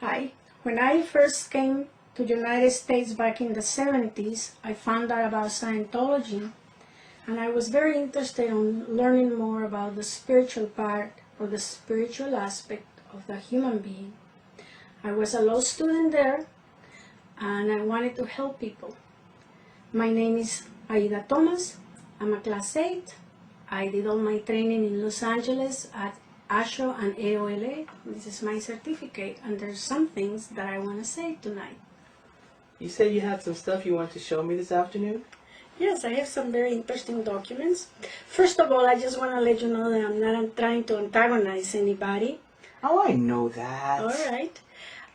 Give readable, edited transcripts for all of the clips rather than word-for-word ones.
Hi. When I first came to the United States back in the 70s, I found out about Scientology, and I was very interested in learning more about the spiritual part or the spiritual aspect of the human being. I was a law student there, and I wanted to help people. My name is Aida Thomas. I'm a class 8. I did all my training in Los Angeles at Scio and AOLA. This is my certificate, and there's some things that I want to say tonight. You said you had some stuff you want to show me this afternoon? Yes, I have some very interesting documents. First of all, I just want to let you know that I'm not trying to antagonize anybody. Oh, I know that. All right.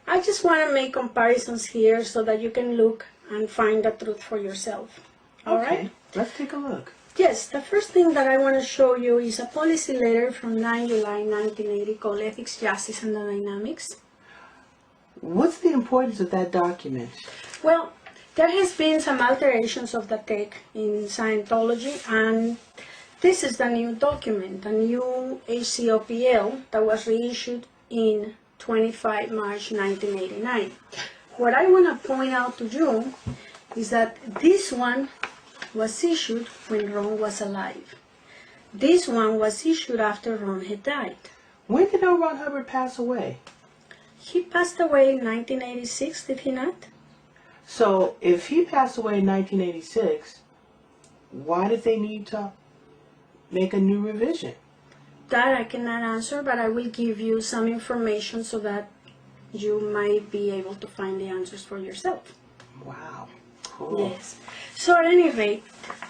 I just want to make comparisons here so that you can look and find the truth for yourself. All right? Okay, let's take a look. Yes, the first thing that I want to show you is a policy letter from 9 July 1980 called Ethics, Justice, and the Dynamics. What's the importance of that document? Well, there has been some alterations of the tech in Scientology, and this is the new document, a new HCOPL that was reissued in 25 March 1989. What I want to point out to you is that this one was issued when Ron was alive. This one was issued after Ron had died. When did L Ron Hubbard pass away? He passed away in 1986, did he not? So, if he passed away in 1986, why did they need to make a new revision? That I cannot answer, but I will give you some information so that you might be able to find the answers for yourself. Wow. Cool. Yes. So at any rate,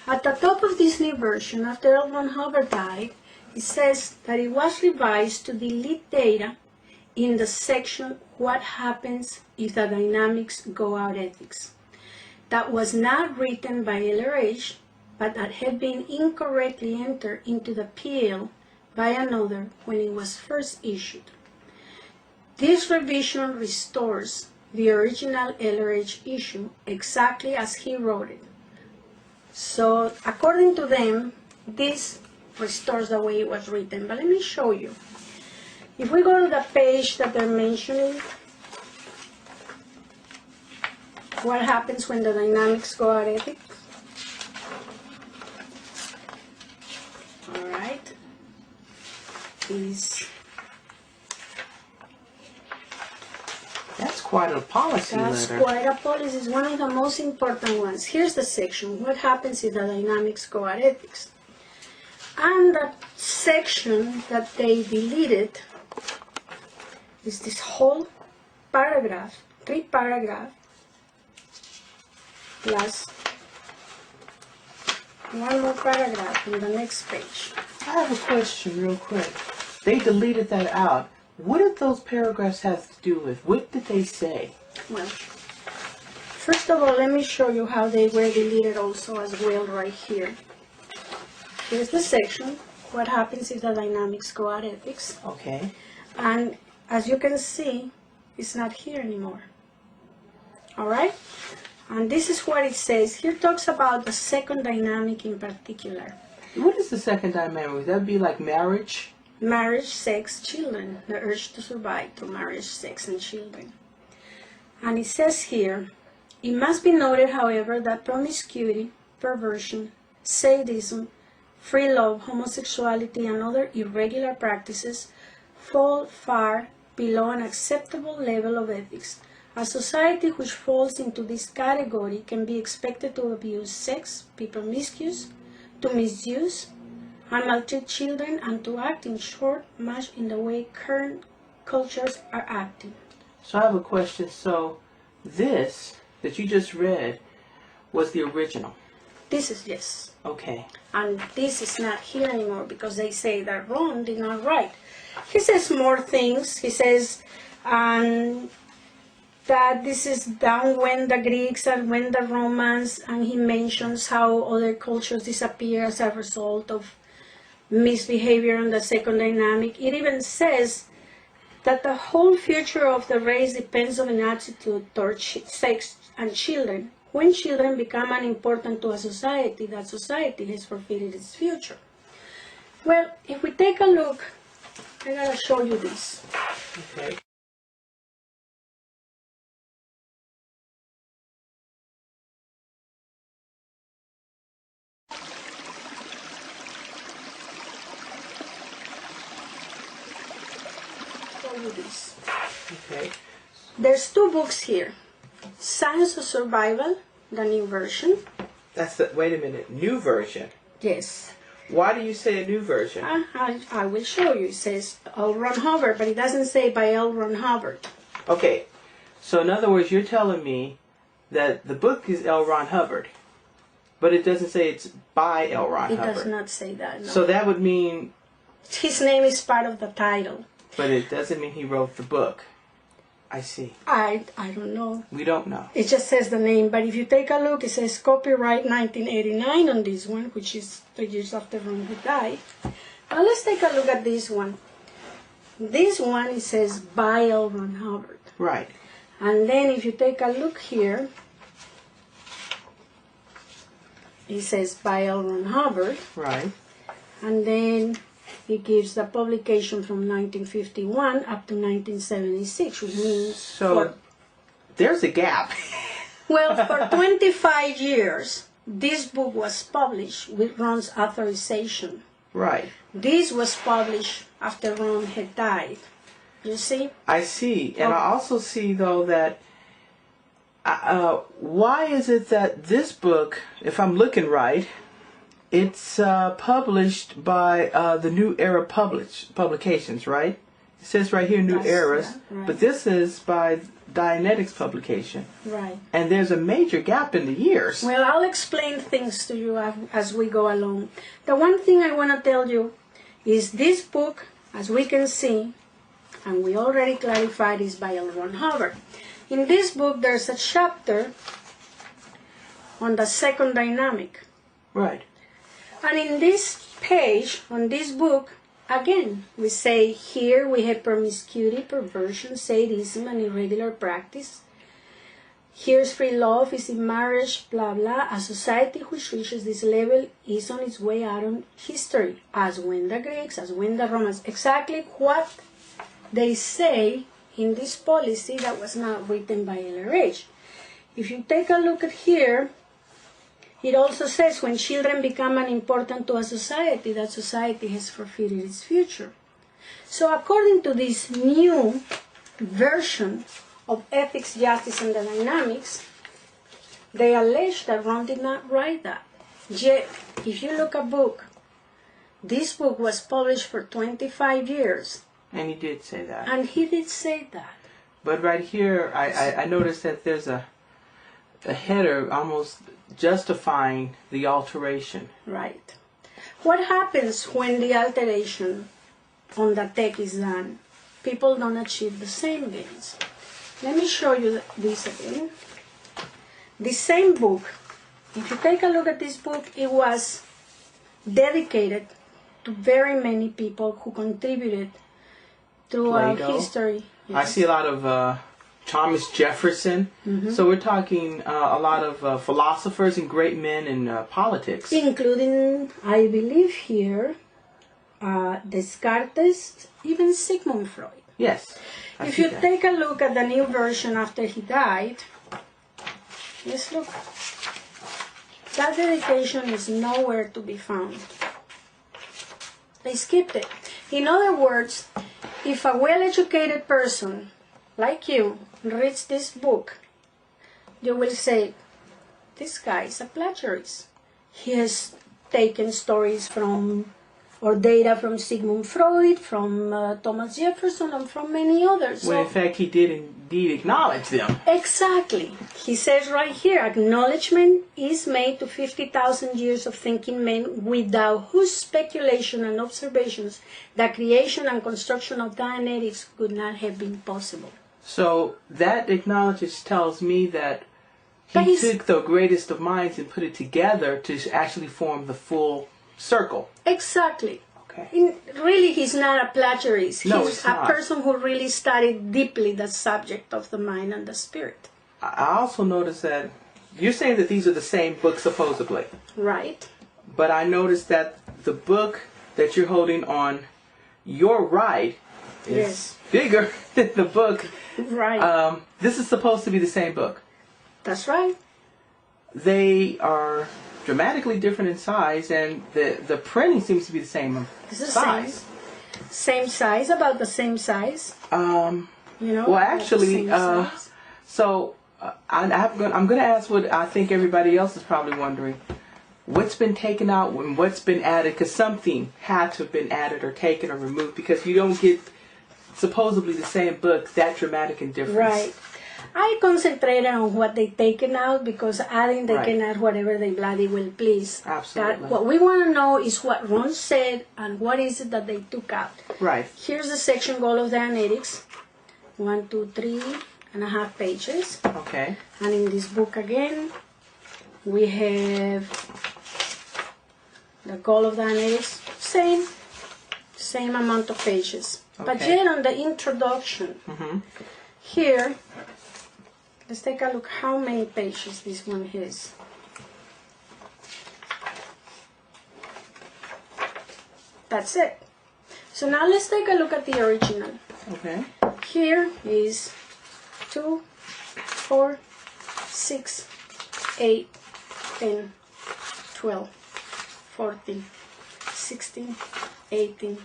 at the top of this new version, after L Ron Hubbard died, it says that it was revised to delete data in the section What Happens if the Dynamics Go Out Ethics. That was not written by LRH, but that had been incorrectly entered into the PL by another when it was first issued. This revision restores the original LRH issue exactly as he wrote it. So, according to them, this restores the way it was written. But let me show you. If we go to the page that they're mentioning, what happens when the dynamics go out ethics? All right. That's quite a policy letter. That's quite a policy. It's one of the most important ones. Here's the section. What happens if the dynamics go out ethics? And the section that they deleted is this whole paragraph, 3 paragraphs, plus 1 more paragraph in the next page. I have a question real quick. They deleted that out. What did those paragraphs have to do with? What did they say? Well, first of all, let me show you how they were deleted also as well right here. Here's the section, what happens if the dynamics go out ethics. Okay. And as you can see, it's not here anymore. Alright? And this is what it says. Here talks about the second dynamic in particular. What is the second dynamic? Would that be like marriage? Marriage, sex, children. The urge to survive through marriage, sex, and children. And it says here, it must be noted, however, that promiscuity, perversion, sadism, free love, homosexuality, and other irregular practices fall far below an acceptable level of ethics. A society which falls into this category can be expected to abuse sex, be promiscuous, to misuse and maltreat children, and to act, in short, much in the way current cultures are acting. So I have a question. So this that you just read was the original? This is yes. Okay. And this is not here anymore because they say that Ron did not write. He says more things. He says that this is down when the Greeks and when the Romans, and he mentions how other cultures disappear as a result of misbehavior in the second dynamic. It even says that the whole future of the race depends on an attitude towards sex and children. When children become unimportant to a society, that society has forfeited its future. Well, if we take a look, I gotta show you this. Okay. you this. Okay. There's two books here. Science of Survival, the new version. That's the, wait a minute, new version. Yes. Why do you say a new version? I will show you. It says L Ron Hubbard, but it doesn't say by L Ron Hubbard. Okay. So in other words, you're telling me that the book is L Ron Hubbard, but it doesn't say it's by L Ron Hubbard. It does not say that, no. So that would mean... His name is part of the title. But it doesn't mean he wrote the book. I see. I don't know. We don't know. It just says the name, but if you take a look, it says copyright 1989 on this one, which is 3 years after Ron had died. Now let's take a look at this one. This one, it says by L Ron Hubbard. Right. And then if you take a look here, it says by L Ron Hubbard. Right. And then it gives the publication from 1951 up to 1976, which means... So, there's a gap. Well, for 25 years, this book was published with Ron's authorization. Right. This was published after Ron had died. You see? I see. And I also see, though, that... why is it that this book, if I'm looking right... It's published by the New Era Publications, right? It says right here, New Eras, right. But this is by Dianetics Publication. Right. And there's a major gap in the years. Well, I'll explain things to you as we go along. The one thing I want to tell you is this book, as we can see, and we already clarified, is by L Ron Hubbard. In this book, there's a chapter on the second dynamic. Right. And in this page, on this book, again, we say here we have promiscuity, perversion, sadism, and irregular practice. Here's free love, is in marriage, blah, blah. A society which reaches this level is on its way out of history, as when the Greeks, as when the Romans. Exactly what they say in this policy that was not written by LRH. If you take a look at here, it also says when children become unimportant to a society, that society has forfeited its future. So according to this new version of ethics, justice, and the dynamics, they allege that Ron did not write that. Yet, if you look at book, this book was published for 25 years. And he did say that. And he did say that. But right here, I noticed that there's a header almost justifying the alteration. Right. What happens when the alteration on the tech is done? People don't achieve the same gains. Let me show you this again. The same book, if you take a look at this book, it was dedicated to very many people who contributed throughout Plato. History. Yes. I see a lot of Thomas Jefferson. Mm-hmm. So we're talking a lot of philosophers and great men in politics. Including, I believe here, Descartes, even Sigmund Freud. Yes. If you take a look at the new version after he died, let's look. That dedication is nowhere to be found. They skipped it. In other words, if a well-educated person like you reads this book, you will say, this guy is a plagiarist. He has taken stories from, or data from Sigmund Freud, from Thomas Jefferson, and from many others. Well, in fact, he did indeed acknowledge them. Exactly. He says right here, acknowledgement is made to 50,000 years of thinking men without whose speculation and observations the creation and construction of Dianetics could not have been possible. So that acknowledges tells me that he took the greatest of minds and put it together to actually form the full circle. Exactly. Okay. Really, he's not a plagiarist. No, he's a person who really studied deeply the subject of the mind and the spirit. I also noticed that you're saying that these are the same books supposedly. Right. But I noticed that the book that you're holding on your right is bigger than the book. Right. This is supposed to be the same book. That's right. They are dramatically different in size, and the printing seems to be the same size. Same size, about the same size. You know. Well, actually, I'm going to ask what I think everybody else is probably wondering. What's been taken out and what's been added? Because something had to have been added or taken or removed, because you don't get supposedly the same book that dramatic in difference. Right. I concentrated on what they taken out, because adding they can add whatever they bloody will please. Absolutely. What we want to know is what Ron said and what is it that they took out. Right. Here's the section goal of Dianetics. 1, 2, 3.5 pages. Okay. And in this book again, we have the goal of Dianetics, same amount of pages. Okay. But yet on the introduction, here, let's take a look how many pages this one has. That's it. So now let's take a look at the original. Okay. Here is 2, 4, 6, 8, 10, 12, 14, 16, 18,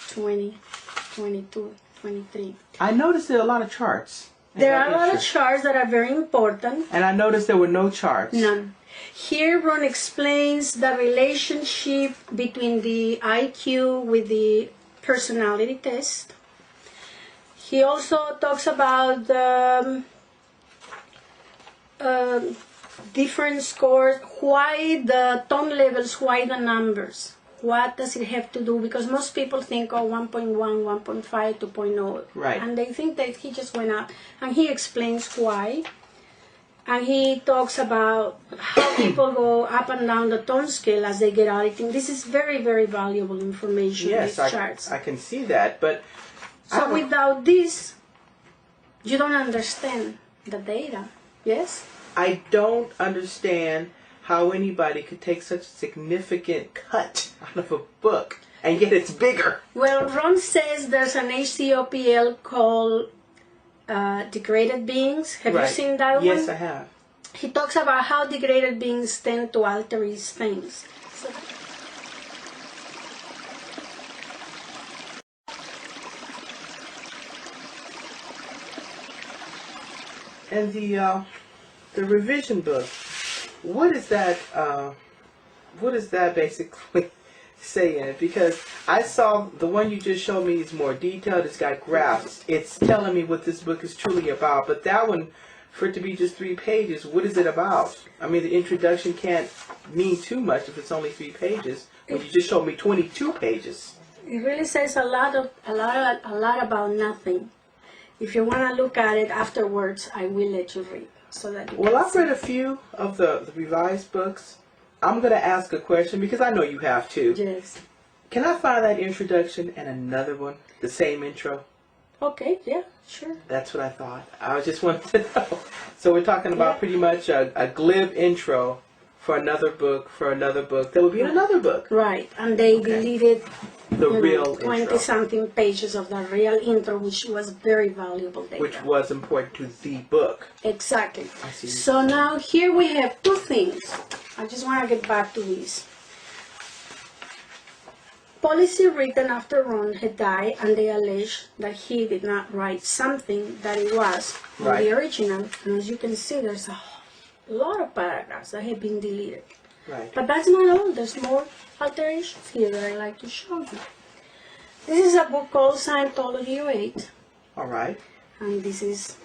20, 22, 23. I noticed there are a lot of charts. There are a lot of charts that are very important. And I noticed there were no charts. None. Here Ron explains the relationship between the IQ with the personality test. He also talks about different scores, why the tone levels, why the numbers. What does it have to do? Because most people think, 1.1, 1.5, 2.0. Right. And they think that he just went up. And he explains why. And he talks about how people go up and down the tone scale as they get auditing. This is very, very valuable information, yes, these charts. I can see that. But so without this, you don't understand the data. Yes? I don't understand how anybody could take such a significant cut out of a book and yet it's bigger. Well, Ron says there's an HCOPL called Degraded Beings. Have you seen that one? Yes, I have. He talks about how degraded beings tend to alter these things. So, and the revision book, what is that basically say in it? Because I saw the one you just showed me is more detailed. It's got graphs. It's telling me what this book is truly about. But that one, for it to be just 3 pages, what is it about? I mean, the introduction can't mean too much if it's only 3 pages. When you just showed me 22 pages. It really says a lot about nothing. If you want to look at it afterwards, I will let you read so that you. Well, I've read a few of the revised books. I'm going to ask a question because I know you have too. Yes. Can I find that introduction and another one, the same intro? Okay, yeah, sure. That's what I thought. I just wanted to know. So we're talking about pretty much a glib intro for another book, that would be in another book. Right, and they deleted the real 20-something pages of the real intro, which was very valuable data. Which was important to the book. Exactly. I see. So now here we have 2 things. I just want to get back to this. Policy written after Ron had died, and they allege that he did not write something that it was in the original. And as you can see, there's a lot of paragraphs that have been deleted. Right. But that's not all. There's more alterations here that I'd like to show you. This is a book called Scientology 08. All right. And this is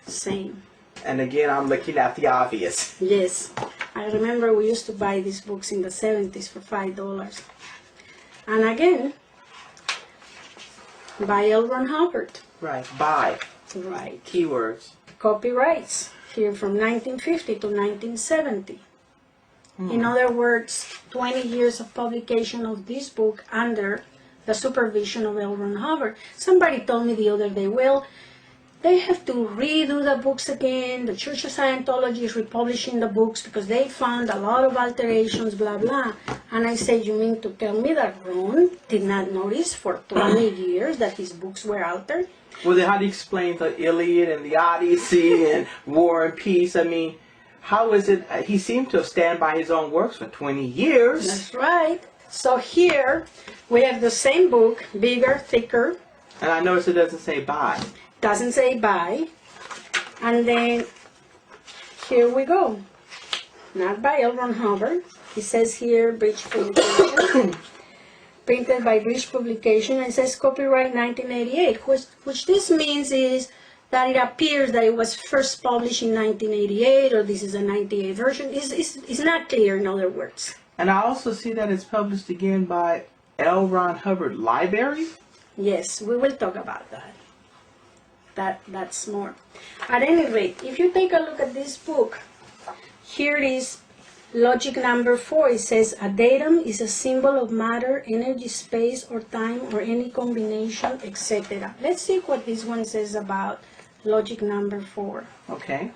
same. And again, I'm looking at the obvious. Yes. I remember we used to buy these books in the 70s for $5. And again, by L Ron Hubbard. Right. By. Right. Keywords. Copyrights. Here from 1950 to 1970. In other words, 20 years of publication of this book under the supervision of L Ron Hubbard. Somebody told me the other day, well, they have to redo the books again. The Church of Scientology is republishing the books because they found a lot of alterations, blah, blah. And I said, you mean to tell me that Ron did not notice for 20 years that his books were altered? Well, then how do you explain the Iliad and the Odyssey and War and Peace? I mean, how is it? He seemed to stand by his own works for 20 years. That's right. So here we have the same book, bigger, thicker. And I notice it doesn't say by. Doesn't say by. And then here we go. Not by L Ron Hubbard. It says here Bridge Publication. Printed by Bridge Publication. And it says copyright 1988. Which this means is that it appears that it was first published in 1988 or this is a 98 version. It's not clear, in other words. And I also see that it's published again by L Ron Hubbard Library. Yes, we will talk about that. That's more. At any rate, if you take a look at this book, here is logic number 4. It says a datum is a symbol of matter, energy, space, or time, or any combination, etc. Let's see what this one says about logic number 4. Okay.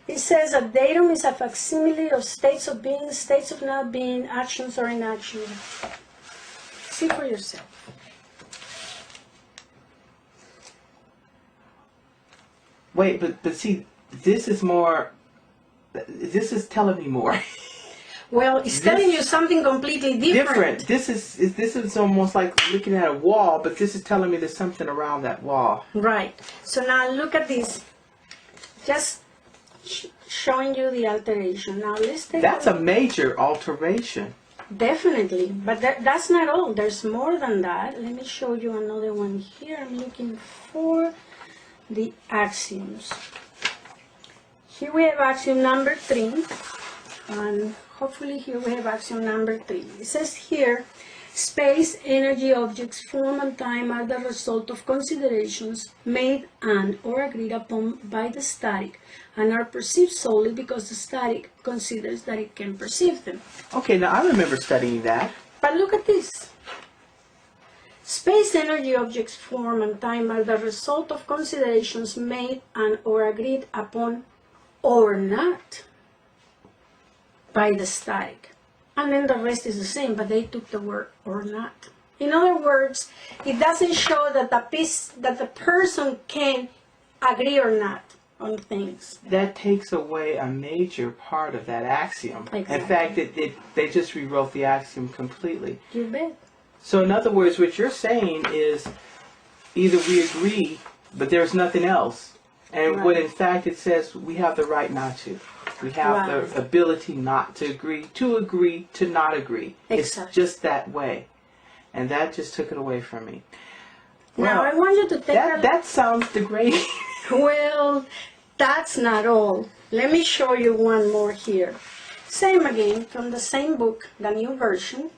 It says a datum is a facsimile of states of being, states of not being, actions or inactions. See for yourself. Wait, but see, this is more. This is telling me more. Well, it's telling you something completely different. This is almost like looking at a wall, but this is telling me there's something around that wall. Right. So now look at this. Just showing you the alteration. Now let's take. That's a major alteration. Definitely, but that's not all. There's more than that. Let me show you another one here. I'm looking for the axioms. Here we have axiom number 3, and hopefully here we have axiom number 3. It says here, space, energy, objects, form, and time are the result of considerations made and or agreed upon by the static and are perceived solely because the static considers that it can perceive them. Okay, now I remember studying that. But look at this. Space, energy, objects, form, and time are the result of considerations made and or agreed upon or not by the static. And then the rest is the same, but they took the word or not. In other words, it doesn't show that the person can agree or not on things. That takes away a major part of that axiom. Exactly. In fact, they just rewrote the axiom completely. You bet. So in other words, what you're saying is either we agree, but there's nothing else. And Right. when in fact it says we have the right not to. We have Right. the ability not to agree, to not agree. Exactly. It's just that way. And that just took it away from me. Now Well, I want you to take a that sounds degrading. Well, that's not all. Let me show you one more here. Same again, from the same book, the new version.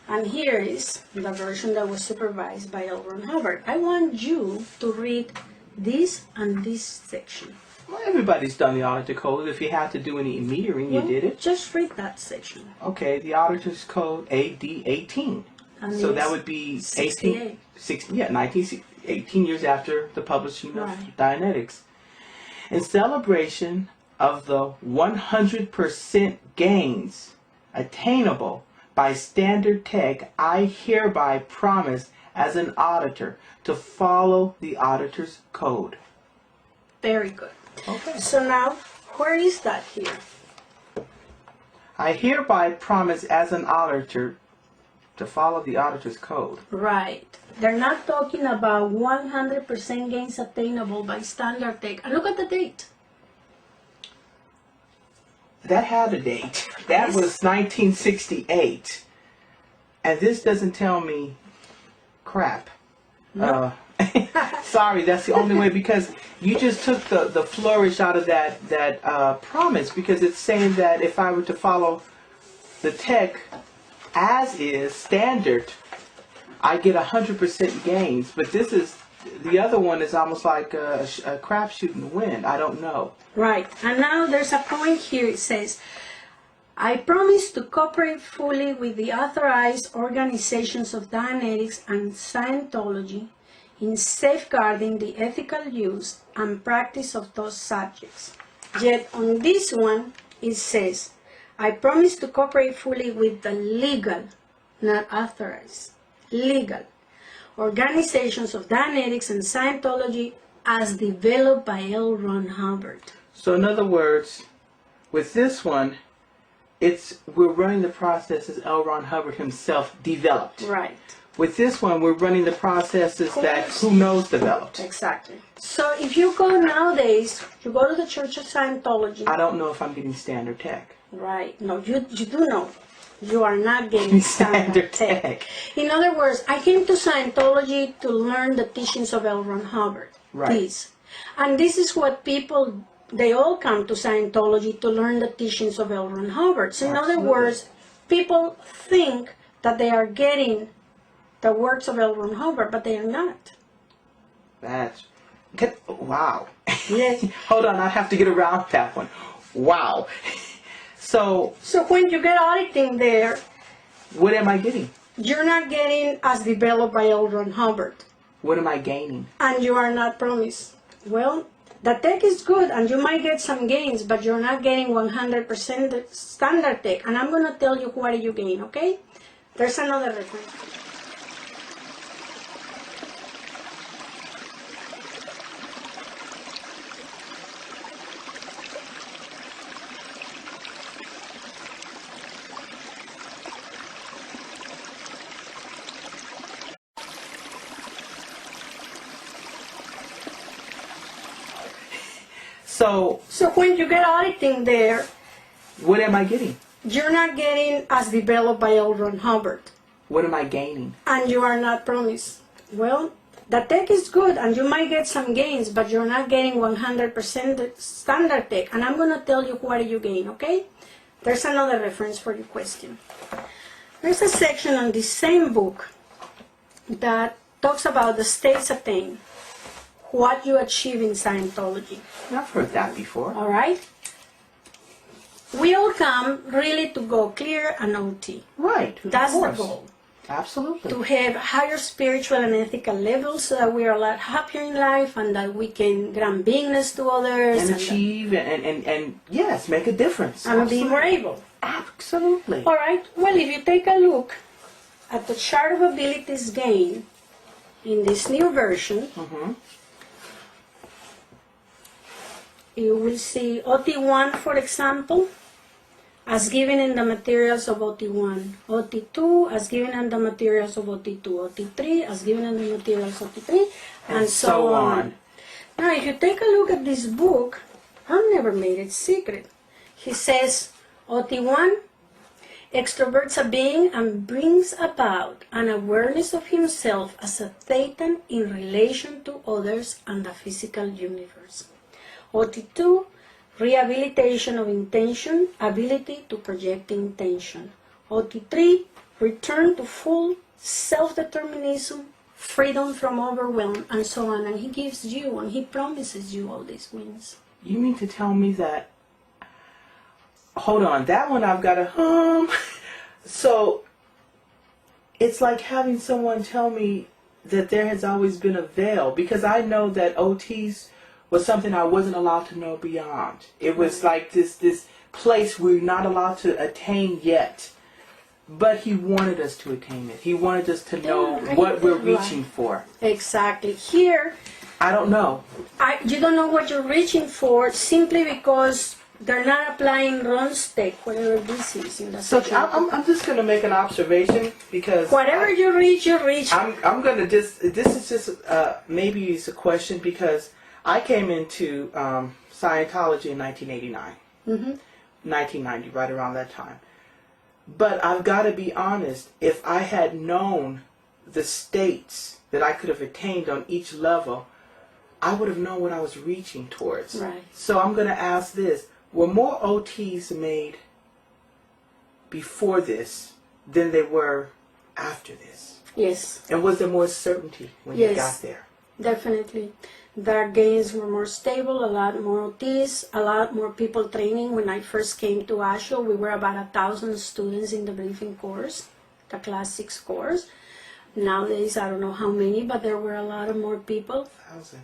And here is the version that was supervised by L Ron Hubbard. I want you to read this and this section. Well, everybody's done the Auditor Code. If you had to do any metering, you did it. Just read that section. Okay, the Auditor's Code AD 18. And So that it's would be 68. 18 years after the publishing of Right. Dianetics. In celebration of the 100% gains attainable by standard tech, I hereby promise as an auditor to follow the Auditor's Code. Very good. Okay. So now, where is that here? I hereby promise as an auditor to follow the Auditor's Code. Right. They're not talking about 100% gains attainable by standard tech. And look at the date. That had a date. That was 1968. And this doesn't tell me crap. No. Sorry, that's the only way, because you just took the flourish out of that promise, because it's saying that if I were to follow the tech as is standard, I get 100% gains. But this is, the other one is almost like a crapshoot in the wind. I don't know. Right. And now there's a point here. It says, I promise to cooperate fully with the authorized organizations of Dianetics and Scientology in safeguarding the ethical use and practice of those subjects. Yet on this one, it says, I promise to cooperate fully with the legal, not authorized, legal organizations of Dianetics and Scientology as developed by L Ron Hubbard. So in other words, with this one, we're running the processes L. Ron Hubbard himself developed. Right. With this one, we're running the processes that who knows developed. Exactly. So if you go nowadays, you go to the Church of Scientology. I don't know if I'm getting standard tech. Right. No, you do know. You are not getting standard tech. In other words, I came to Scientology to learn the teachings of L. Ron Hubbard. Right. Please. And this is what people, they all come to Scientology to learn the teachings of L. Ron Hubbard. So in other words, people think that they are getting the works of L. Ron Hubbard, but they are not. Wow. Yes. Hold on, I have to get around that one. Wow. So when you get auditing there, what am I getting? you're not getting as developed by L. Ron Hubbard. What am I gaining? And you are not promised. Well, the tech is good and you might get some gains, but you're not getting 100% standard tech. And I'm going to tell you what you gain, okay? There's another reference. So when you get auditing there, what am I getting? You're not getting as developed by L. Ron Hubbard. What am I gaining? And you are not promised. Well, the tech is good and you might get some gains, but you're not getting 100% standard tech. And I'm going to tell you what you gain, okay? There's another reference for your question. There's a section on the same book that talks about the states attained, what you achieve in Scientology. I've heard that before. All right? We all come really to go clear and OT. Right. That's the goal. Absolutely. To have higher spiritual and ethical levels so that we are a lot happier in life and that we can grant beingness to others. And achieve and yes, make a difference. And be more able. Absolutely. All right. Well, if you take a look at the chart of abilities gained in this new version, you will see OT1, for example, as given in the materials of OT1. OT2 as given in the materials of OT2. OT3 as given in the materials of OT3, and so on. Now, if you take a look at this book, I've never made it secret. He says, OT1 extroverts a being and brings about an awareness of himself as a thetan in relation to others and the physical universe. OT2, rehabilitation of intention, ability to project intention. OT3, return to full self-determinism, freedom from overwhelm, and so on. And he gives you and he promises you all these wins. You mean to tell me that... Hold on, that one I've got to So, it's like having someone tell me that there has always been a veil, because I know that OTs was something I wasn't allowed to know beyond. It was like this place we're not allowed to attain yet. But he wanted us to attain it. He wanted us to know what we're reaching for. Exactly. Here, I don't know. You don't know what you're reaching for simply because they're not applying Ron's tech, whatever this is in the section. I'm just going to make an observation because... Whatever you reach, you reach. I'm going to just... This is just maybe it's a question because I came into Scientology in 1989. 1990, right around that time. But I've got to be honest, if I had known the states that I could have attained on each level, I would have known what I was reaching towards. Right. So I'm going to ask this. Were more OTs made before this than they were after this? Yes. And was there more certainty when you got there? Definitely. Their gains were more stable, a lot more OTs, a lot more people training. When I first came to ASHO, we were about 1,000 students in the briefing course, the Class 6 course. Nowadays, I don't know how many, but there were a lot of more people. 1,000.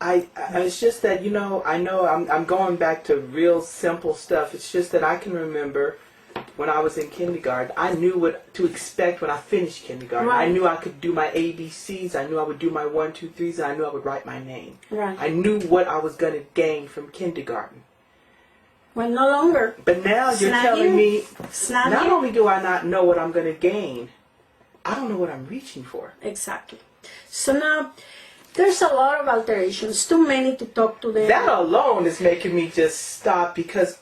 It's just that, I know I'm going back to real simple stuff. It's just that I can remember when I was in kindergarten, I knew what to expect when I finished kindergarten. Right. I knew I could do my ABCs. I knew I would do my 1, 2, 3s, and I knew I would write my name. Right. I knew what I was going to gain from kindergarten. Well, no longer. But now you're telling me, not only do I not know what I'm going to gain, I don't know what I'm reaching for. Exactly. So now, there's a lot of alterations, too many to talk to them. That alone is making me just stop, because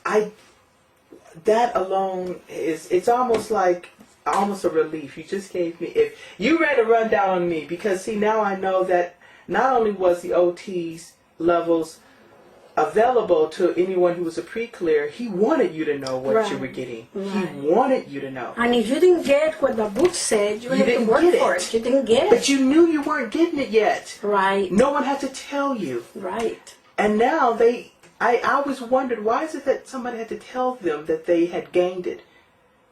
that alone it's almost a relief. You just gave me, if you ran a rundown on me, because see, now I know that not only was the OT's levels available to anyone who was a pre-clear, he wanted you to know what you were getting. Right. He wanted you to know. And if you didn't get what the book said, you had to work for it. You didn't get it. But you knew you weren't getting it yet. Right. No one had to tell you. Right. And now I always wondered, why is it that somebody had to tell them that they had gained it?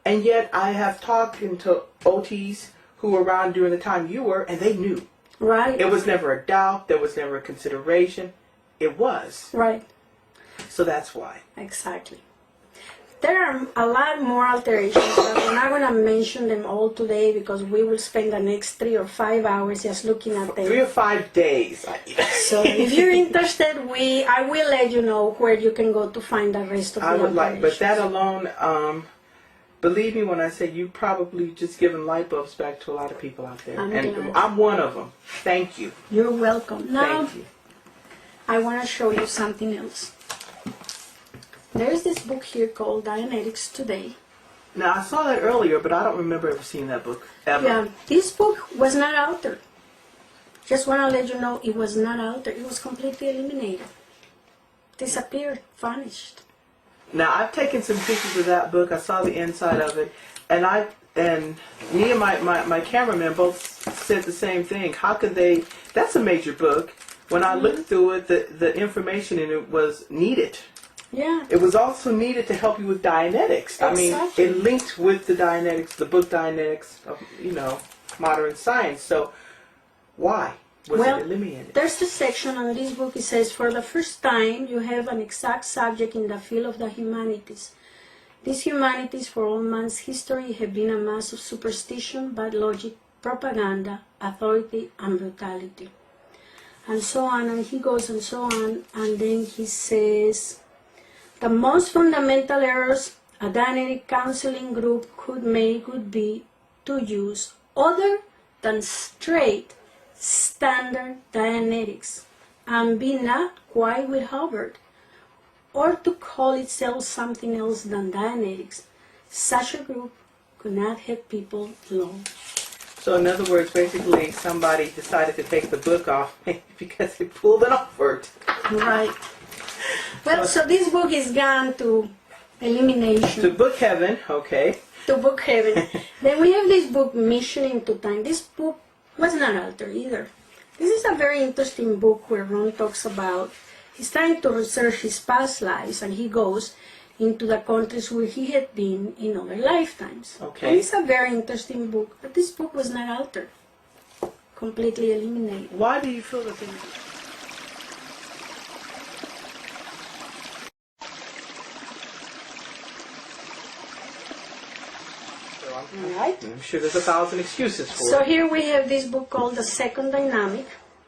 And yet I have talked to OTs who were around during the time you were, and they knew. Right. It was never a doubt. There was never a consideration. It was. Right. So that's why. Exactly. There are a lot more alterations, but we're not going to mention them all today because we will spend the next 3 or 5 hours just looking at them. 3 or 5 days. So if you're interested, I will let you know where you can go to find the rest of the alterations. But that alone, believe me when I say you probably just given light bulbs back to a lot of people out there. I'm one of them. Thank you. You're welcome. Now, thank you. I want to show you something else. There's this book here called Dianetics Today. Now, I saw that earlier, but I don't remember ever seeing that book, ever. Yeah, this book was not altered. Just want to let you know it was not altered. It was completely eliminated. Disappeared, vanished. Now, I've taken some pictures of that book. I saw the inside of it, and me and my cameraman both said the same thing. How could they? That's a major book. When I looked through it, the information in it was needed. Yeah. It was also needed to help you with Dianetics. Exactly. I mean, it linked with the Dianetics, the book Dianetics of, modern science. So, why was it eliminated? There's a section on this book. It says, for the first time, you have an exact subject in the field of the humanities. These humanities, for all man's history, have been a mass of superstition, bad logic, propaganda, authority, and brutality. And so on, and he goes and so on, and then he says, the most fundamental errors a Dianetic counseling group could make would be to use other than straight standard Dianetics and be not quite with Hubbard, or to call itself something else than Dianetics. Such a group could not have people long. So in other words, basically somebody decided to take the book off because it pulled it offward. Right. Well, so this book is gone to elimination. To book heaven, okay. To book heaven. Then we have this book, Mission into Time. This book was not altered either. This is a very interesting book where Ron talks about, he's trying to research his past lives, and he goes into the countries where he had been in other lifetimes. Okay. And it's a very interesting book, but this book was not altered. Completely eliminated. Why do you feel that they... Right. I'm sure there's 1,000 excuses for it. So here we have this book called The Second Dynamic.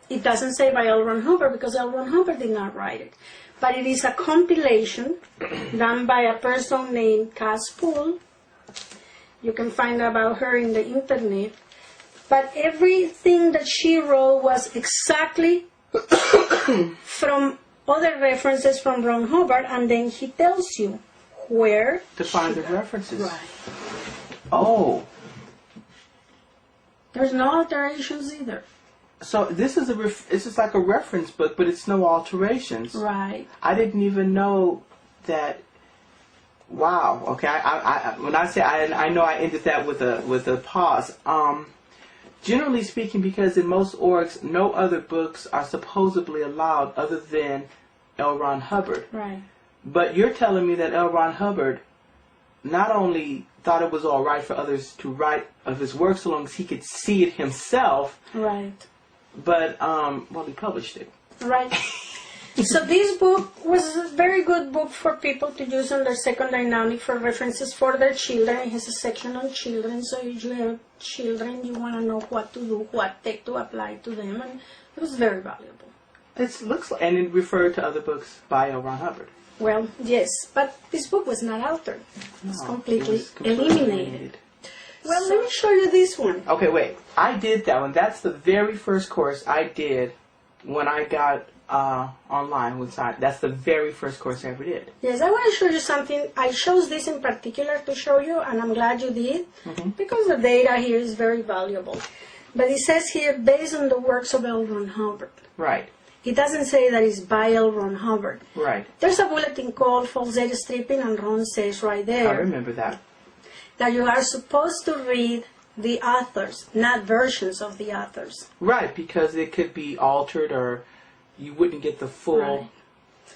It doesn't say by L Ron Hubbard because L Ron Hubbard did not write it. But it is a compilation done by a person named Cass Poole. You can find about her in the internet. But everything that she wrote was exactly from other references from Ron Hubbard, and then he tells you where to find the references. Right. Oh. There's no alterations either. So this is it's just like a reference book, but it's no alterations. Right. I didn't even know that. Wow. Okay. I when I say I know I ended that with a pause. Generally speaking, because in most orgs, no other books are supposedly allowed other than L. Ron Hubbard. Right. But you're telling me that L. Ron Hubbard not only thought it was all right for others to write of his work so long as he could see it himself. Right. But, he published it. Right. So this book was a very good book for people to use on their second dynamic for references for their children. It has a section on children, so if you have children, you want to know what to do, what tech to apply to them, and it was very valuable. It looks like, and it referred to other books by L. Ron Hubbard. Well, yes, but this book was not altered. It's No, completely, it was completely eliminated. Well, let me show you this one. Okay, wait. I did that one. That's the very first course I did when I got online with Science. That's the very first course I ever did. Yes, I want to show you something. I chose this in particular to show you, and I'm glad you did, because the data here is very valuable. But it says here, based on the works of L. Ron Hubbard. Right. It doesn't say that it's by L. Ron Hubbard. Right. There's a bulletin called False Data Stripping, and Ron says right there I remember that. that you are supposed to read the authors, not versions of the authors. Right, because it could be altered or you wouldn't get the full, Right.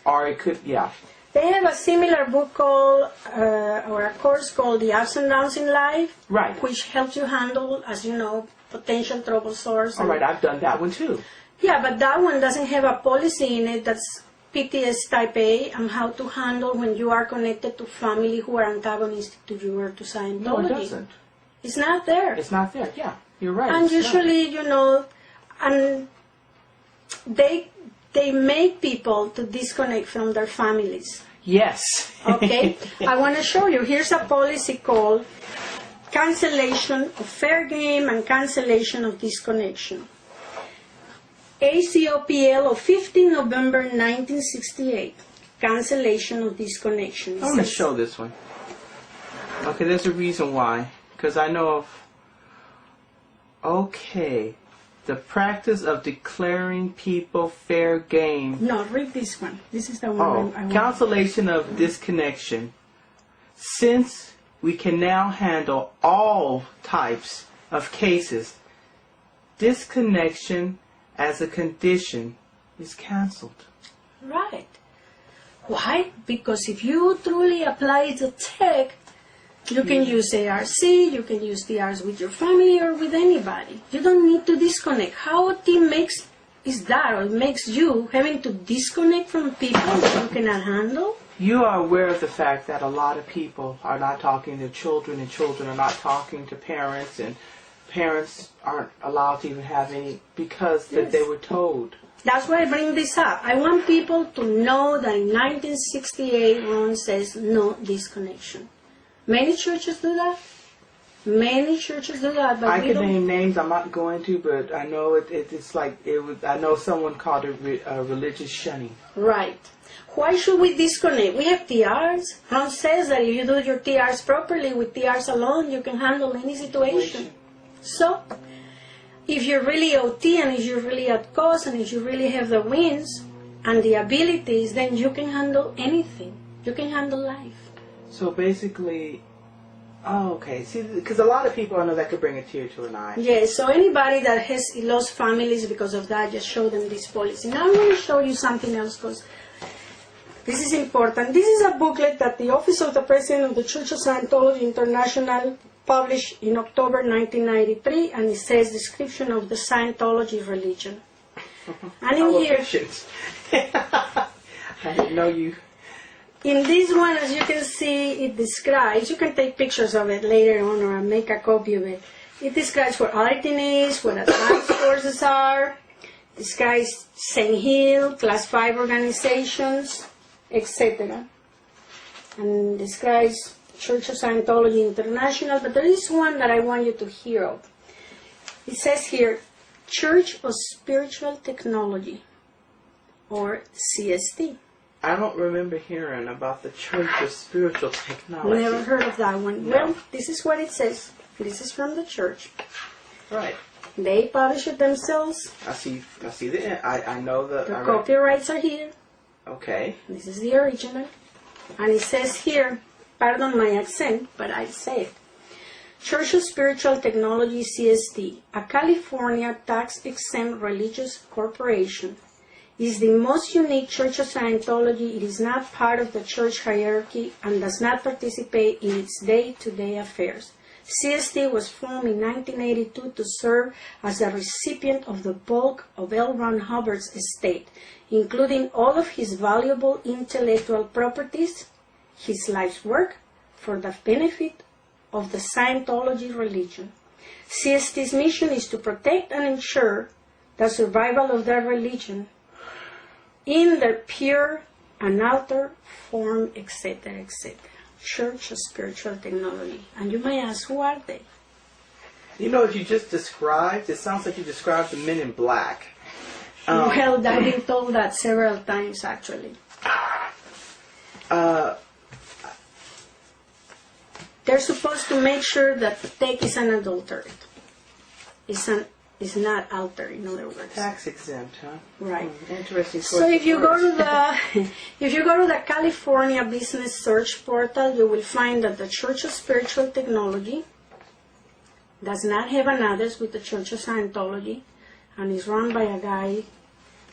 or it could, yeah. They have a similar book called, or a course called The Ups and Downs in Life, Right. which helps you handle, as you know, potential trouble source. All right, I've done that one too. Yeah, but that one doesn't have a policy in it that's PTS type A and how to handle when you are connected to family who are antagonistic to you or to Scientology. No, it doesn't. It's not there. It's not there. Yeah, you're right. And it's not. usually, you know, and they make people to disconnect from their families. Yes. Okay? I want to show you. Here's a policy called cancellation of fair game and cancellation of disconnection. ACOPL of 15 November 1968. Cancellation of disconnection. I'm going to show this one. Okay, there's a reason why. Because I know of... Okay. The practice of declaring people fair game. No, read this one. This is the one Oh, I want. cancellation of disconnection. Since we can now handle all types of cases, disconnection as a condition is cancelled. Right. Why? Because if you truly apply the tech, you can use ARC, you can use DRs with your family or with anybody. You don't need to disconnect. How a team makes is that, or makes you having to disconnect from people that you cannot handle? You are aware of the fact that a lot of people are not talking to children, and children are not talking to parents, and parents aren't allowed to even have any because that they were told. That's why I bring this up. I want people to know that in 1968, Ron says no disconnection. Many churches do that. Many churches do that, but I we can don't. name names. I'm not going to, but I know it's like it was. I know someone called it religious shunning. Right. Why should we disconnect? We have TRs. Ron says that if you do your TRs properly, with TRs alone, you can handle any situation. So, if you're really OT and if you're really at cause and if you really have the wins and the abilities, then you can handle anything. You can handle life. So basically, okay. See, because a lot of people I know that could bring a tear to an eye. Yes, so anybody that has lost families because of that, just show them this policy. Now I'm going to show you something else because this is important. This is a booklet that the Office of the President of the Church of Scientology International published in October 1993, and it says description of the Scientology religion. And in here, efficient. I didn't know you. in this one, as you can see, it describes, you can take pictures of it later on or make a copy of it. It describes what auditing is, what advanced courses are, describes St. Hill, Class 5 organizations, etc. And describes Church of Scientology International, but there is one that I want you to hear of. It says here, Church of Spiritual Technology, or CST. I don't remember hearing about the Church of Spiritual Technology. Never heard of that one. No. Well, this is what it says. This is from the church. Right. They publish it themselves. I see the. I know the. The copyrights are here. Okay. This is the original. And it says here, pardon my accent, but I say it. Church of Spiritual Technology, CST, a California tax-exempt religious corporation, is the most unique Church of Scientology. It is not part of the church hierarchy and does not participate in its day-to-day affairs. CST was formed in 1982 to serve as a recipient of the bulk of L. Ron Hubbard's estate, including all of his valuable intellectual properties, his life's work, for the benefit of the Scientology religion. CST's mission is to protect and ensure the survival of their religion in their pure an altar, form, etc., etc. Church of Spiritual Technology. And you may ask, who are they? You know what you just described? It sounds like you described the Men in Black. Well, I've been told that several times, actually. They're supposed to make sure that the tech is unadulterated. It's not altered, in other words. Tax exempt, huh? Right. Interesting. So if you go to the California Business Search Portal, you will find that the Church of Spiritual Technology does not have an address with the Church of Scientology, and is run by a guy.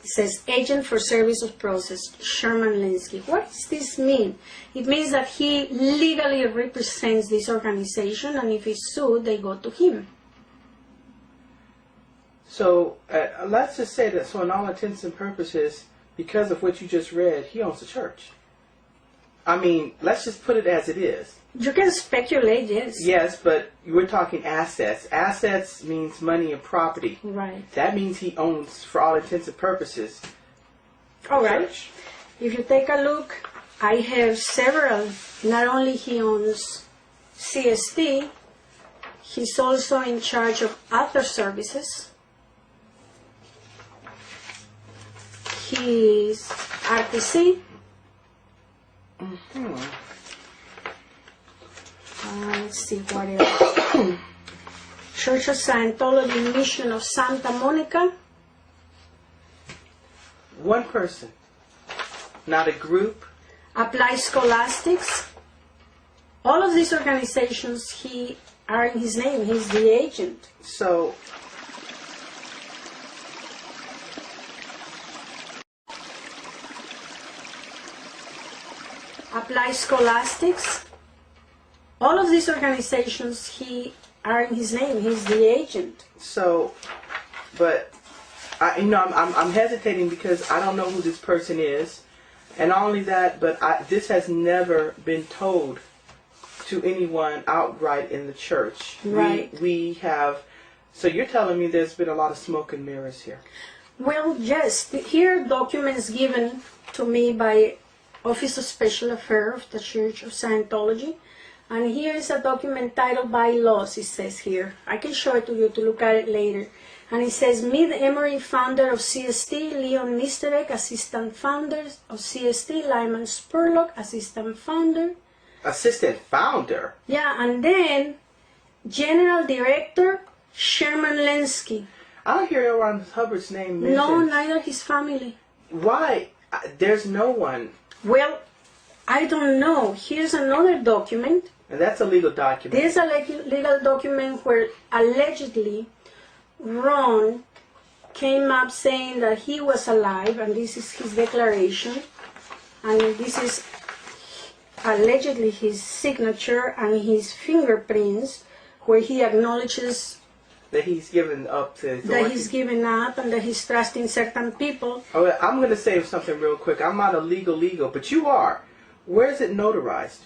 It says Agent for Service of Process, Sherman Linsky. What does this mean? It means that he legally represents this organization, and if he's sued, they go to him. So let's just say that, so in all intents and purposes, because of what you just read, he owns the church. I mean, let's just put it as it is. You can speculate, yes. Yes, but we're talking assets. Assets means money and property. Right. That means he owns, for all intents and purposes, all right. church. If you take a look, I have several. Not only he owns CST, he's also in charge of other services. He's RTC. Let's see what else. Church of Scientology Mission of Santa Monica. One person, not a group. Apply Scholastics. All of these organizations are in his name. He's the agent. So Apply Scholastics. All of these organizations are in his name. He's the agent. So, but I'm hesitating because I don't know who this person is, and not only that, but this has never been told to anyone outright in the church. Right. We have. So you're telling me there's been a lot of smoke and mirrors here. Well, yes. Here are documents given to me by Office of Special Affairs of the Church of Scientology. And here is a document titled Bylaws, it says here. I can show it to you to look at it later. And it says, Mid Emery, founder of CST, Leon Misterek, assistant founder of CST, Lyman Spurlock, assistant founder. Assistant founder? Yeah, and then General Director, Sherman Linsky. I don't hear L Ron Hubbard's name mentioned. No, neither his family. Why? There's no one. Well, I don't know. Here's another document. And that's a legal document. This is a legal document where allegedly Ron came up saying that he was alive, and this is his declaration, and this is allegedly his signature and his fingerprints, where he acknowledges that he's given up to authority. that he's given up and that he's trusting certain people. Oh, I'm going to say something real quick. I'm not a legal, but you are. Where is it notarized?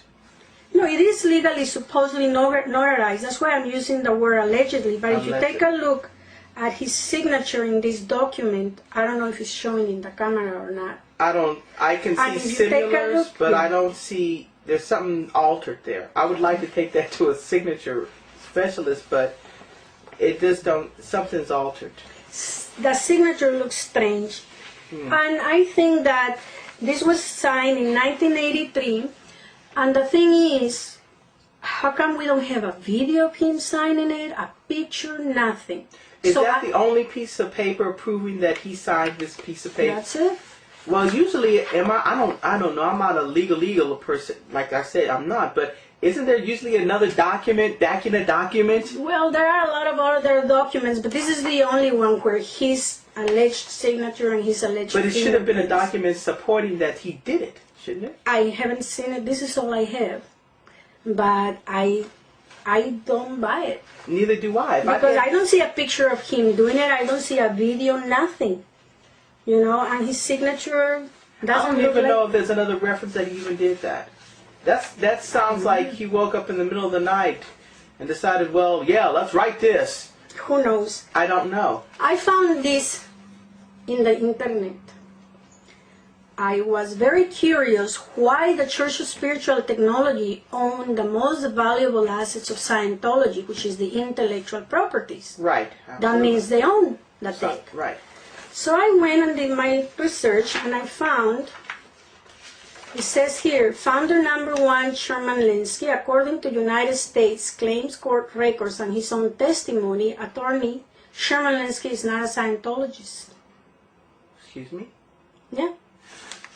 No, it is legally supposedly notarized. That's why I'm using the word allegedly. But if you take a look at his signature in this document, I don't know if it's showing in the camera or not. I can see similars, but I don't see, there's something altered there. I would like to take that to a signature specialist, but it just something's altered. The signature looks strange. And I think that this was signed in 1983. And the thing is, how come we don't have a video of him signing it, a picture, nothing? Is that the only piece of paper proving that he signed this piece of paper? That's it. Well, usually, I don't know. I'm not a legal person. Like I said, I'm not. But isn't there usually another document backing a document? Well, there are a lot of other documents, but this is the only one where his alleged signature and his alleged. But it should have been a document supporting that he did it, shouldn't it? I haven't seen it. This is all I have, but I don't buy it. Neither do I. Because I don't see a picture of him doing it. I don't see a video, nothing. You know, and his signature doesn't I don't look even like... know if there's another reference that he even did that. That sounds like he woke up in the middle of the night and decided, well, yeah, let's write this. Who knows? I don't know. I found this in the internet. I was very curious why the Church of Spiritual Technology owned the most valuable assets of Scientology, which is the intellectual properties. Right. That Absolutely. means they own the tech. Right. So I went and did my research, and I found, it says here, founder number one, Sherman Linsky, according to United States Claims Court records and his own testimony, attorney Sherman Linsky is not a Scientologist. Excuse me? Yeah.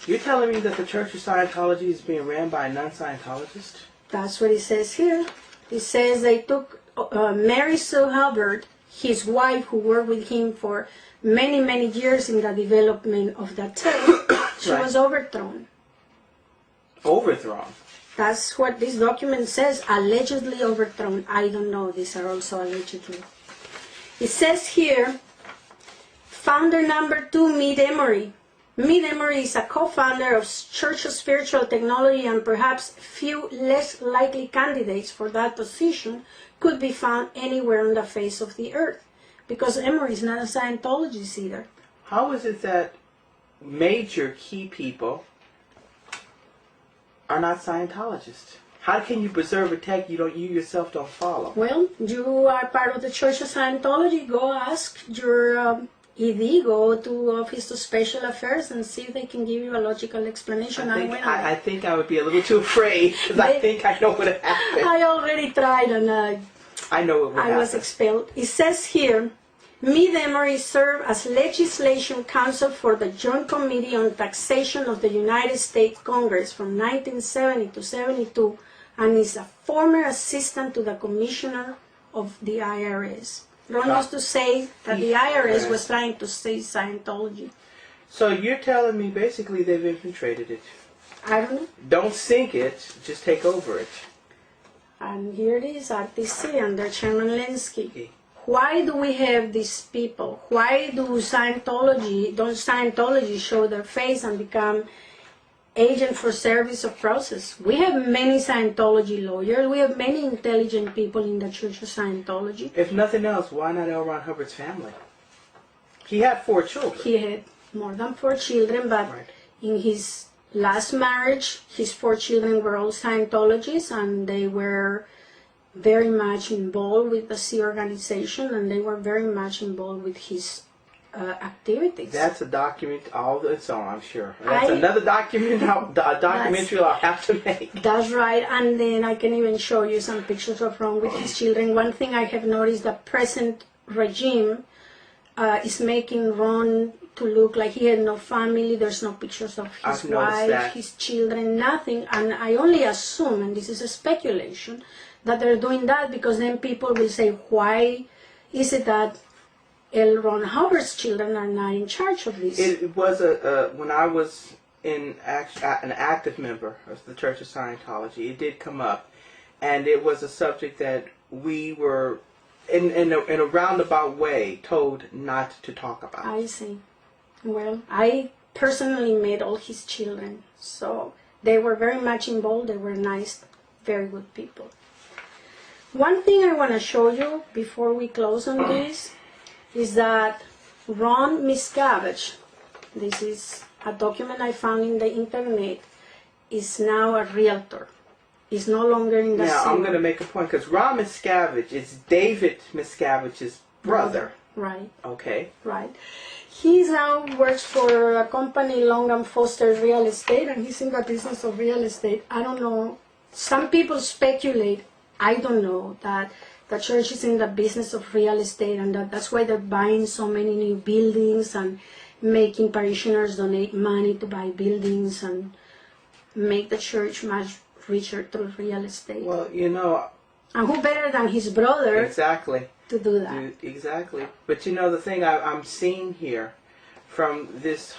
You're telling me that the Church of Scientology is being ran by a non-Scientologist? That's what it says here. It says they took Mary Sue Hubbard, his wife, who worked with him for many, many years in the development of that tech. She Right. was overthrown. Overthrown. That's what this document says, allegedly overthrown. I don't know, these are also allegedly. It says here, founder number two, Mead Emery. Mead Emery is a co-founder of Church of Spiritual Technology, and perhaps few less likely candidates for that position could be found anywhere on the face of the earth, because Emery is not a Scientologist either. How is it that major key people are not Scientologists? How can you preserve a tech you yourself don't follow? Well, you are part of the Church of Scientology. Go ask your ED, go to Office of Special Affairs and see if they can give you a logical explanation. I think I would be a little too afraid, because I think I know what would happen. I already tried, and I know what would happen. I was expelled. It says here, Mead Emery served as legislation counsel for the Joint Committee on Taxation of the United States Congress from 1970 to 72, and is a former assistant to the Commissioner of the IRS. Ron used to say that the IRS was trying to save Scientology. So you're telling me basically they've infiltrated it. I don't know. Don't sink it, just take over it. And here it is, RTC under Chairman Linsky. Okay. Why do we have these people? Why don't Scientology show their face and become agent for service of process? We have many Scientology lawyers. We have many intelligent people in the Church of Scientology. If nothing else, why not L Ron Hubbard's family? He had 4 children. He had more than 4 children, but Right. in his last marriage, his 4 children were all Scientologists, and they were very much involved with the Scio organization, and they were very much involved with his activities. That's a document all its own, I'm sure. That's another documentary I'll have to make. That's right, and then I can even show you some pictures of Ron with his children. One thing I have noticed, the present regime is making Ron to look like he had no family. There's no pictures of his wife, his children, nothing. And I only assume, and this is a speculation, that they're doing that because then people will say, why is it that L. Ron Hubbard's children are not in charge of this? It was when I was an active member of the Church of Scientology, it did come up, and it was a subject that we were, in a roundabout way, told not to talk about. I see. Well, I personally met all his children, so they were very much involved. They were nice, very good people. One thing I want to show you before we close on this is that Ron Miscavige, this is a document I found in the internet, is now a realtor. He's no longer in the Now, I'm going to make a point, because Ron Miscavige is David Miscavige's brother. Right. Okay. Right. He now works for a company, Long & Foster Real Estate, and he's in the business of real estate. I don't know. Some people speculate, I don't know, that the church is in the business of real estate, and that's why they're buying so many new buildings and making parishioners donate money to buy buildings and make the church much richer through real estate. Well, you know... And who better than his brother Exactly. to do that? Exactly. But you know, the thing I'm seeing here from this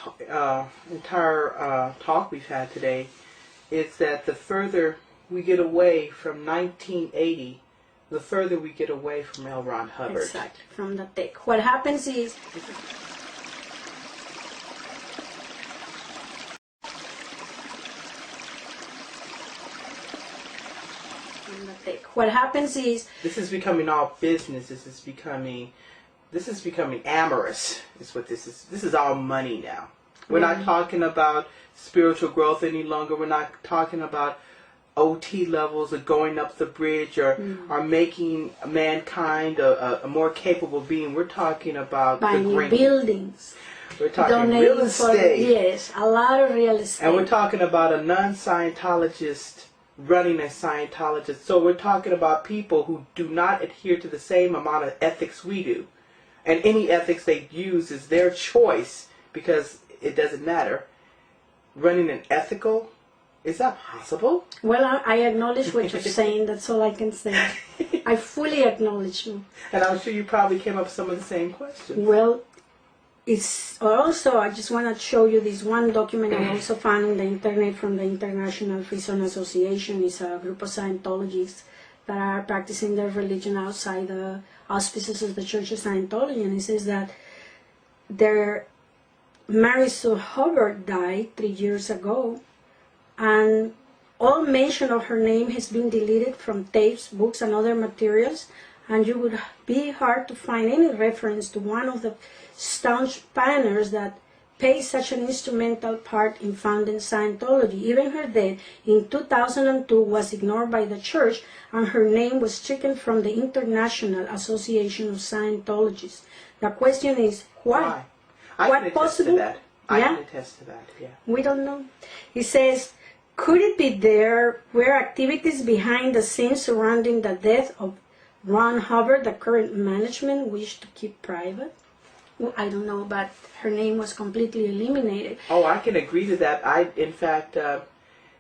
entire talk we've had today is that the further we get away from 1980, the further we get away from L. Ron Hubbard. Exactly, from the tech. What happens is... What happens is... This is becoming all business. This is becoming amorous, is what this is. This is all money now. We're not talking about spiritual growth any longer. We're not talking about OT levels or going up the bridge or making mankind a more capable being. We're talking about buying the green buildings. We're talking Donating real estate. yes, a lot of real estate. And we're talking about a non-Scientologist running a Scientologist. So we're talking about people who do not adhere to the same amount of ethics we do. And any ethics they use is their choice because it doesn't matter. Running an ethical, is that possible? Well, I acknowledge what you're saying. That's all I can say. I fully acknowledge you. And I'm sure you probably came up with some of the same questions. Well, it's also, I just want to show you this one document I also found on the internet from the International FreeZone Association. It's a group of Scientologists that are practicing their religion outside the auspices of the Church of Scientology. And it says that their Mary Sue Hubbard died 3 years ago, and all mention of her name has been deleted from tapes, books, and other materials, and you would be hard to find any reference to one of the staunch pioneers that played such an instrumental part in founding Scientology. Even her death in 2002 was ignored by the Church, and her name was stricken from the International Association of Scientologists. The question is, why? I can attest to that. I can attest to that, yeah. We don't know. He says, could it be there were activities behind the scenes surrounding the death of Ron Hubbard, the current management wished to keep private? Well, I don't know, but her name was completely eliminated. Oh, I can agree to that. In fact,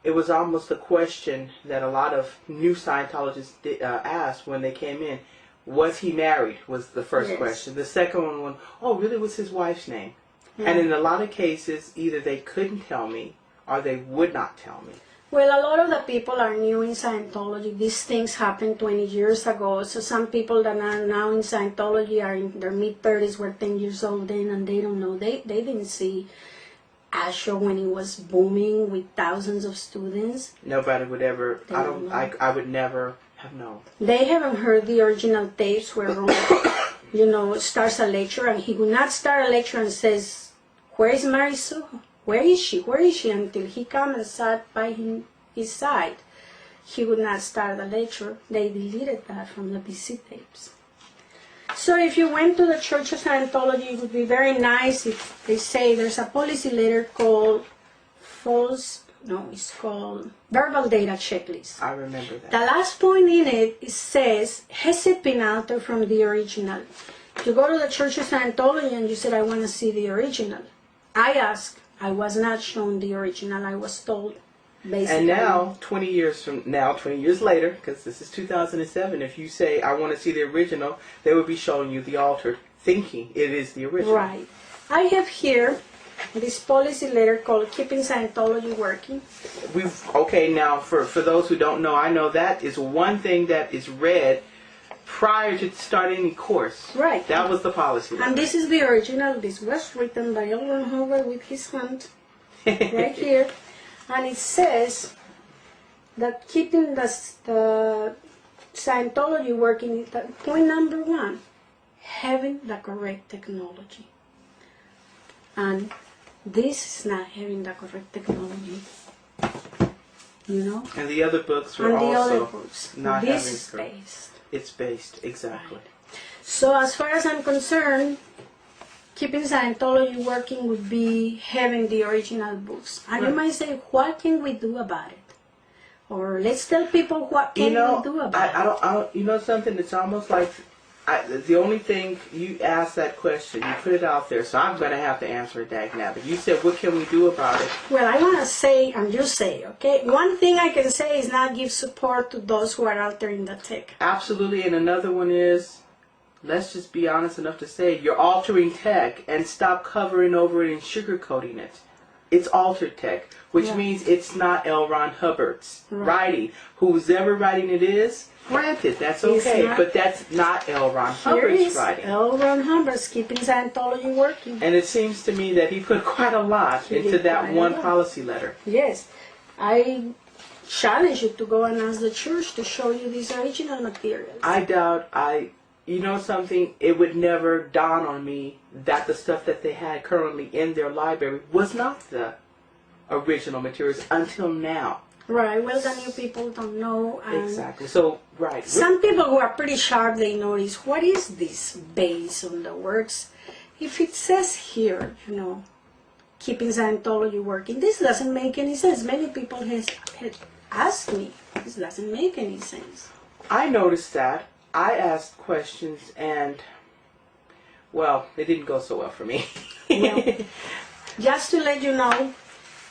it was almost a question that a lot of new Scientologists asked when they came in. Was he married? Was the first question. The second one was, oh, really, what's his wife's name? Yeah. And in a lot of cases, either they couldn't tell me or they would not tell me. Well, a lot of the people are new in Scientology. These things happened 20 years ago. So some people that are now in Scientology are in their mid-30s, were 10 years old then, and they don't know. They didn't see Asher when it was booming with thousands of students. Nobody would ever, I would never have known. They haven't heard the original tapes where Ron, starts a lecture, and he would not start a lecture and says, where is Mary Sue? Where is she? Where is she? Until he come and sat by his side. He would not start the lecture. They deleted that from the PC tapes. So if you went to the Church of Scientology, it would be very nice if they say there's a policy letter called it's called Verbal Data Checklist. I remember that. The last point in it says, has it been altered from the original? You go to the Church of Scientology and you said, I want to see the original. I asked. I was not shown the original. I was told, basically. And now, 20 years later, because this is 2007, if you say, I want to see the original, they will be showing you the altered, thinking it is the original. Right. I have here this policy letter called Keeping Scientology Working. Now, for those who don't know, I know that is one thing that is read prior to starting any course. Right. That was the policy letter. And this is the original. This was written by L Ron Hubbard with his hand right here. And it says that keeping the Scientology working, point number 1, having the correct technology. And this is not having the correct technology. And the other books were not this having is based. It's based, exactly. So as far as I'm concerned, keeping Scientology working would be having the original books. And you might say, what can we do about it? Or let's tell people what can we do about it. You know something? It's almost like the only thing you asked that question, you put it out there, so I'm going to have to answer it back now. But you said, what can we do about it? Well, I want to say, and you say, okay? One thing I can say is not give support to those who are altering the tech. Absolutely, and another one is, let's just be honest enough to say, you're altering tech and stop covering over it and sugarcoating it. It's altered tech, which means it's not L Ron Hubbard's writing. Who's ever writing it is, granted, that's okay, but that's not L Ron Hubbard's writing. L Ron Hubbard's Keeping Scientology Working. And it seems to me that he put quite a lot into that one policy letter. Yes. I challenge you to go and ask the church to show you these original materials. I doubt you know something, it would never dawn on me that the stuff that they had currently in their library was not the original materials until now. Right. Well, the new people don't know. And Exactly. So, right. some people who are pretty sharp, they notice, what is this based on the works? If it says here, you know, keeping Scientology working, this doesn't make any sense. Many people had asked me, this doesn't make any sense. I noticed that. I asked questions and, well, it didn't go so well for me. Well, just to let you know,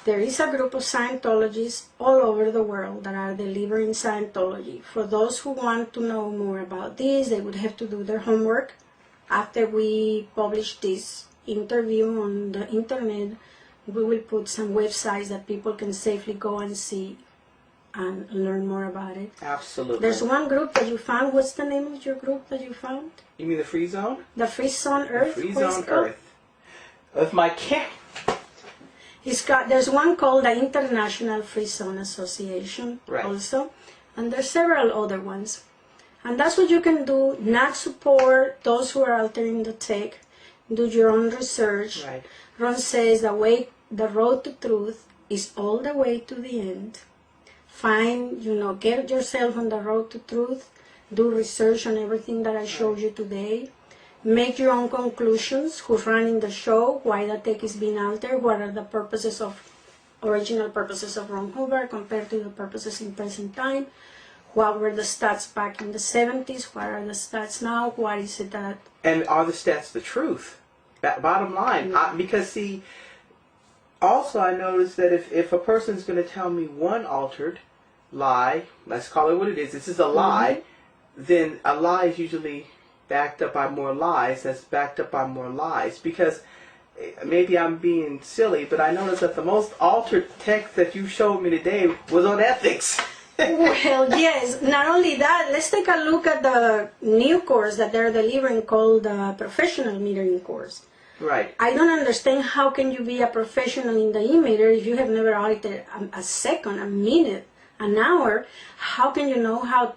there is a group of Scientologists all over the world that are delivering Scientology. For those who want to know more about this, they would have to do their homework. After we publish this interview on the internet, we will put some websites that people can safely go and see and learn more about it. Absolutely. There's one group that you found. What's the name of your group that you found? You mean the FreeZone? The FreeZone Earth? The FreeZone Earth. With my cat. There's one called the International FreeZone Association also, and there's several other ones. And that's what you can do, not support those who are altering the tech, do your own research. Right. Ron says the road to truth is all the way to the end. Find, get yourself on the road to truth, do research on everything that I showed you today. Make your own conclusions, who's running the show, why the tech is being altered, what are the original purposes of Ron Hubbard compared to the purposes in present time, what were the stats back in the 70s, what are the stats now, what is it that... And are the stats the truth? Bottom line. Yeah. Because see, also I noticed that if a person's going to tell me one altered lie, let's call it what it is, this is a lie, then a lie is usually backed up by more lies, that's backed up by more lies. Because maybe I'm being silly, but I noticed that the most altered text that you showed me today was on ethics. Well, yes. Not only that, let's take a look at the new course that they're delivering called the Professional Metering course. Right. I don't understand how can you be a professional in the e-meter if you have never audited a second, a minute, an hour. How can you know how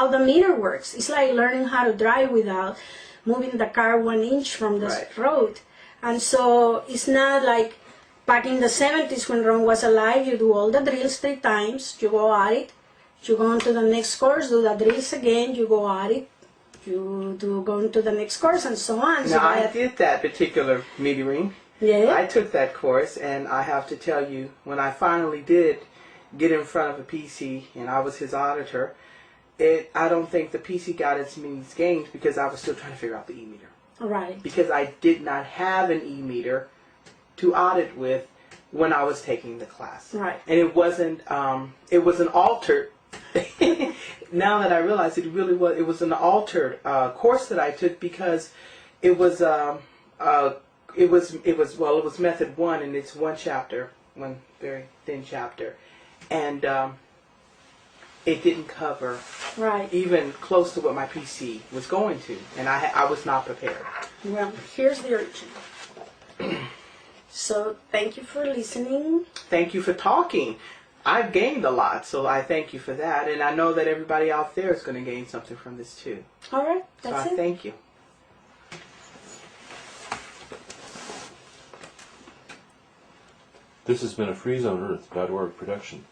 the meter works? It's like learning how to drive without moving the car 1 inch from the road. And so it's not like back in the 70s when Ron was alive, you do all the drills 3 times, you go audit, you go on to the next course, do the drills again, you go audit, you go into the next course, and so on. Now, I did that particular metering. Yeah. I took that course, and I have to tell you, when I finally did get in front of a PC, and I was his auditor, I don't think the PC got its means gained because I was still trying to figure out the e-meter. Right. Because I did not have an e-meter to audit with when I was taking the class. Right. And it wasn't, it was an altered, now that I realize it really was, it was an altered course that I took because it was method 1 and it's one chapter, one very thin chapter. And it didn't cover even close to what my PC was going to. And I was not prepared. Well, here's the original. So, thank you for listening. Thank you for talking. I've gained a lot, so I thank you for that. And I know that everybody out there is going to gain something from this too. All right, that's it. Thank you. This has been a FreeZone Earth.org production.